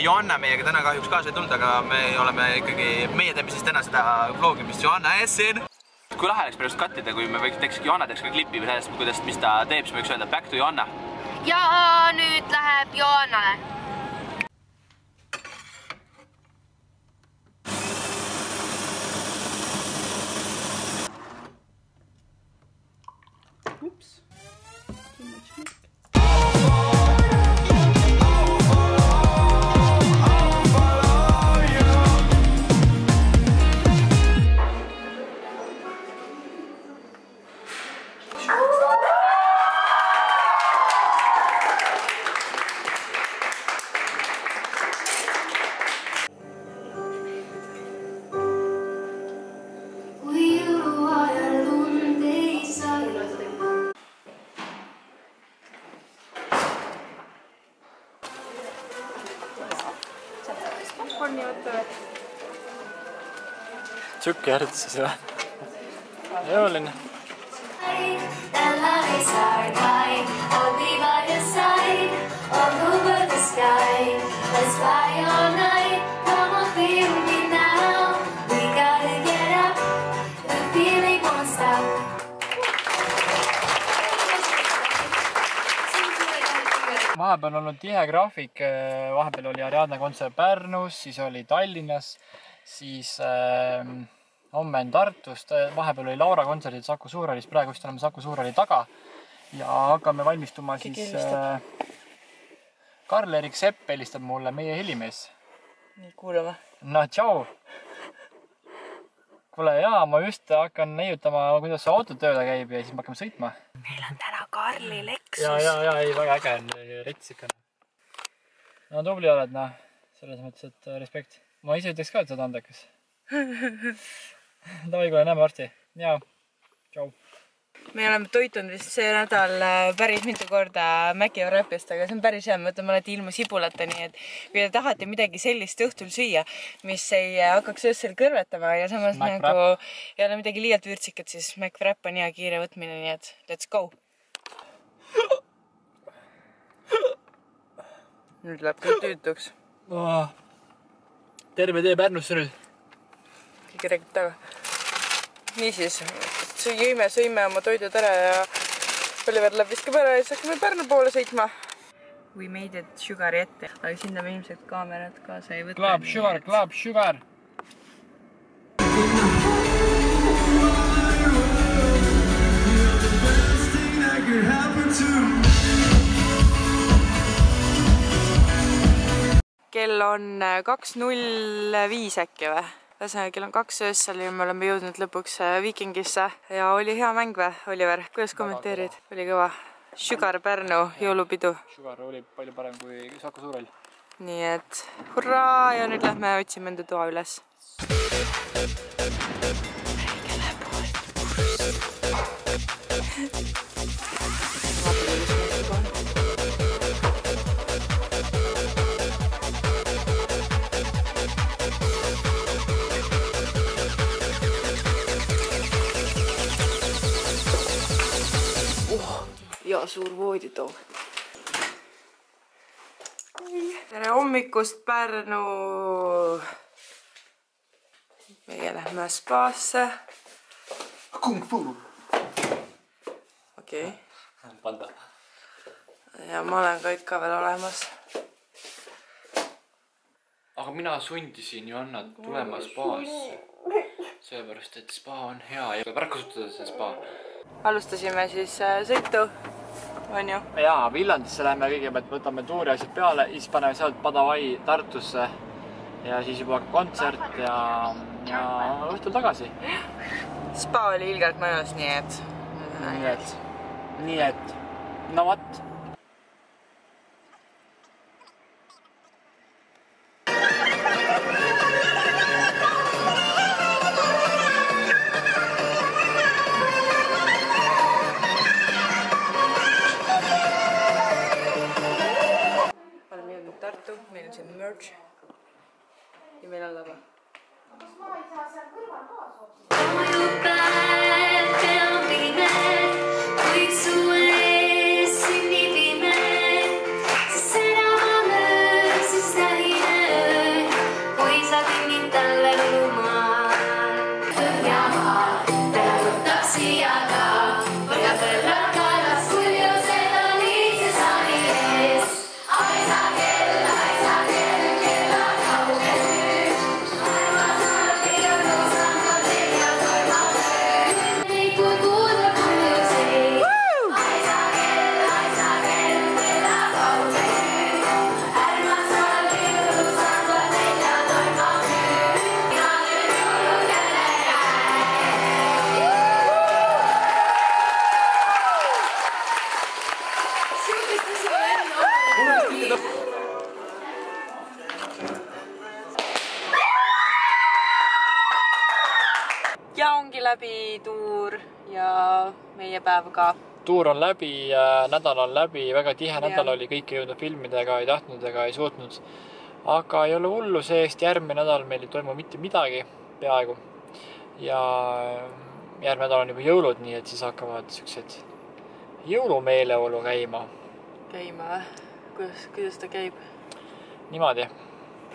Johanna meiega täna kahjuks kaasa ei tulnud, aga meie teeme siis täna seda vlogimist Johanna ees siin. Kui lahe oleks pärast kattida, kui me teeks Johanna teeks ka klipi või sellest, mis ta teeb, siis võiks öelda back to Johanna. Ja nüüd läheb Johannale. Ups. Tšukki harjutuses või? Jõuline. Vahepeal on olnud tihe graafik, vahepeal oli Ariadne kontsert Pärnus, siis oli Tallinnas, siis homme on Tartust, vahepeal oli Laura kontserdid Saku Suurhallis, praegu vist oleme Saku Suurhalli taga ja hakkame valmistuma siis Karl-Erik Sepp helistab mulle, meie helimees. Nii, kuulame. No, tšau! Kuule, jaa, ma just hakkan näitama, kuidas see autotööda käib ja siis me hakkame sõitma. Meil on täna Karli Lexus. Ja, ei, väga äge on rets ikka. No, tubli oled, noh, selles mõttes, et respekt. Ma ise ütleks ka, et sa oled andekas. Davai, kuule, näeme varsti. Jaa, tšau. Me oleme toitunud vist see nädal päris mitu korda Mäki Wrapist, aga see on päris hea. Me võtame alati ilma sibulata, nii et kui te tahate midagi sellist õhtul süüa, mis ei hakkaks öösel kõrvetama ja samas nagu ei ole midagi liialt vürtsikat, siis Mac Wrap on hea kiire võtmine, nii et let's go! Nüüd läheb kõik tüütuks. Terve tee Pärnusse nüüd. Kõige räägib taga. Niisiis, sõime oma toidud ära ja Oliver läheb viskab ära ja siis hakkame Pärnu poole sõitma. We made it Sugari ette, aga sinna me ilmselt kaamerat kaasa ei võtta. Club Sugar! Kell on 2.05 äkki või? Kell on 2 öössel ja me oleme jõudnud lõpuks Vikingisse ja oli hea mäng või, Oliver? Kuidas kommenteerid? Oli kõva. Sugar Pärnu jõulupidu. Sugar oli palju parem kui Saku Suurhall. Nii et hurraa ja nüüd lähme otsime enda toa üles. Ja suur vooditoo. Tere hommikust Pärnu! Meie lähme spaasse. Kung fu! Okei. Panda. Ja ma olen ka ikka veel olemas. Aga mina sundisin Johannat tulema spaasse. Seepärast, et spa on hea ja peab ära kasutada see spa. Alustasime siis sõitu, on ju? Jaa, Villandisse läheme kõigepealt, võtame tuuri asjad peale, siis paneme sealt Padavai Tartusse ja siis juba kontsert ja õhtul tagasi. Spa oli ilgelt mõnus, nii et, no vat. Meil on siin merch ja meil on lava. Kas ma ei saa seal kõrval ka sootida? läbi tuur ja meie päev ka. Tuur on läbi, nädal on läbi, väga tihe nädal oli, kõik ei jõudnud filmida ega ei tahtnud ega ei suutnud. Aga ei ole hullu seest, järgmine nädal meil ei toimu mitte midagi peaaegu. Ja järgmine nädal on juba jõulud, nii et siis hakkavad sellised jõulumeeleolu käima. Käima või? Kuidas ta käib? Niimoodi,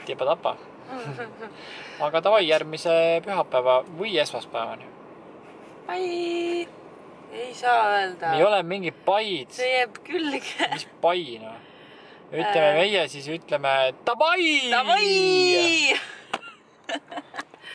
tipa-tapa. Aga davai järgmise pühapäeva või esmaspäevani. Ai, ei saa öelda. Me ei ole mingi paid. See jääb külge. Mis paina? Ütleme meie, siis ütleme davai! Davai!